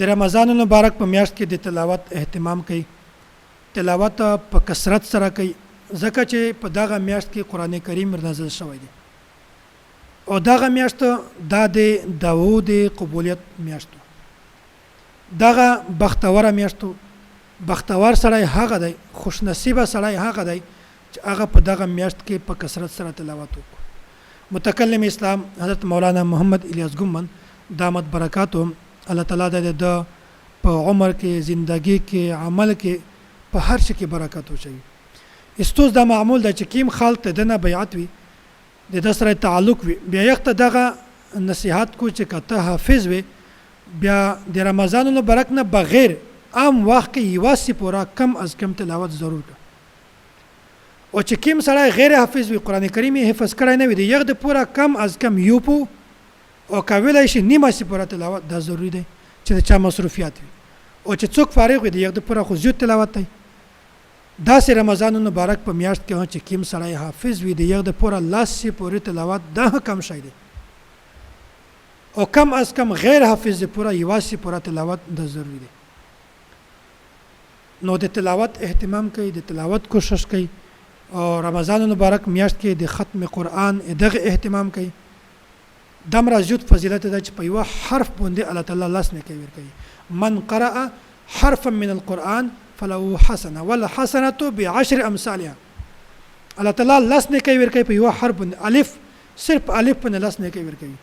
د رمضان المبارک په میاشت کې د تلاوت اهتمام کوي. تلاوت په کثرت سره کوي ځکه چې په دغه میاشت کې قران کریم نازل شوی دی او دغه میاشت د داوود قبولیت میاشت دغه بختور میاشت بختور سره هغه دی خوش نصیب سره هغه دی چې هغه په دغه میاشت کې په کثرت سره تلاوت وکړي. متکلم اسلام حضرت مولانا محمد الیاس ګومن دامت برکاتهم الله تعالی د په عمر کې زندگی کې عمل کې په هر شي کې برکت وشي. استوز دا معمول د چکیم خالق ته دنه بیعت وي د سره تعلق وي بیا یخت دغه نصيحت کو چې کته حافظ وي بیا د رمضان المبارک نه بغیر عام وخت کې یواسي پورا کم از کم تلاوت ضرور کا او چې کیم سره غیر حافظ وي قران کریم حفظ کړای نه وي د یغ د پورا کم از کم یو پو او کاویلای شي نیمه سي پورا تلاوت دا ضروری دی چې چا مصروفیات وي او چې څوک فارغ وي د یغ د پورا خو زیات تلاوت دی. دا سه رمضان مبارک په میاشت کې چې کیم سره حافظ وي د یغ د پورا لاس سي پورې تلاوت دا کم شي دی او کم از کم غیر حافظ پورا یواسي پورا تلاوت دا ضروری دی. نو د تلاوت اهتمام کوي د تلاوت کوشش کوي او رمضان مبارک میاشت کې د ختم قرآن دغه اهتمام کوي. دمر زیات فضیلت ده چې په یو حرف باندې الله تعالی لاس نه کوي ورکوي. من قرأ حرفا من القرآن فله حسنه والحسنه بعشر امثالها. الله تعالی لاس نه کوي ورکوي په یو حرف باندې الف صرف الف باندې لاس نه کوي ورکوي.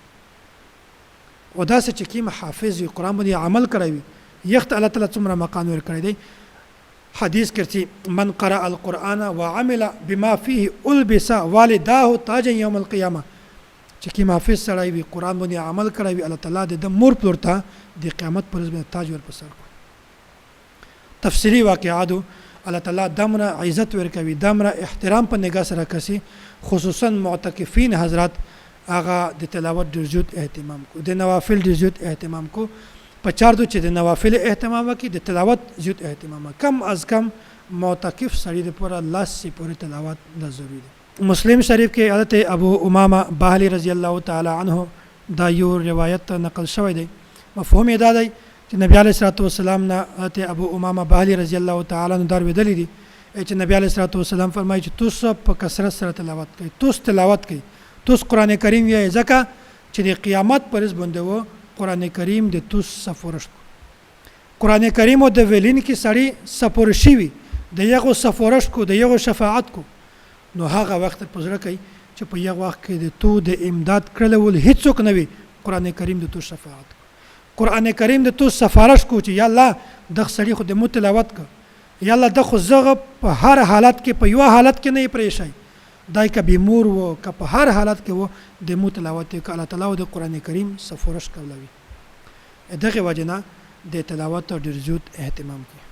او دا چې کیم حافظ قرآن باندې عمل کوي یخت الله تعالی څومره مقام ورکړي دی. حدیث کرتی من قرأ القرآن وعمل بما فيه البس والداه تاجا يوم القيامه. چې کی حافظ سره وي قران باندې عمل کړی وي الله تعالی د مور پلورتا د قیامت پر ورځ تاج ور پسر کو. تفسیری واقعاتو الله تعالی دمره عزت ورکوي دمره احترام په نگاه سره کوي خصوصا معتکفین حضرات هغه د تلاوت د زیات اهتمام کو د نوافل د زیات اهتمام کو په چار دو چې د نوافل اهتمام وکي د تلاوت زیات اهتمام کم از کم معتکف سړي د پوره لاس سي پوره تلاوت د ضروري دی. مسلم شریف کې حضرت ابو امامه باهلی رضی الله تعالی عنه دا یو روایت نقل شوی دی. مفهوم یې دا دی چې نبی علیه الصلاه والسلام نه حضرت ابو امامه باهلی رضی الله تعالی عنه دار ودلی دي چې نبی علیه الصلاه والسلام فرمایي چې تاسو په کثرت سره تلاوت کوئ تلاوت کوئ قران کریم یې ځکه چې د قیامت پر ورځ باندې وو قران کریم د سفورش قران کریم او د ویلین کې سړی سفور شي د یو سفورش کو د یو شفاعت کو نو هغه وخت په ځړه کوي چې په یو وخت کې د تو د امداد کړلول هیڅوک نه وي قران کریم د تو شفاعت قران کریم د تو سفارش کو چې یا الله د سړي خو د متلاوت کو یا الله د خو زغه په هر حالت کې په یو حالت کې نه پریشي دای ک بیمور وو ک په هر حالت کې وو د متلاوت ک الله تعالی د قران کریم سفارش کوي. دغه وجنه د تلاوت او د رجوت اهتمام کوي.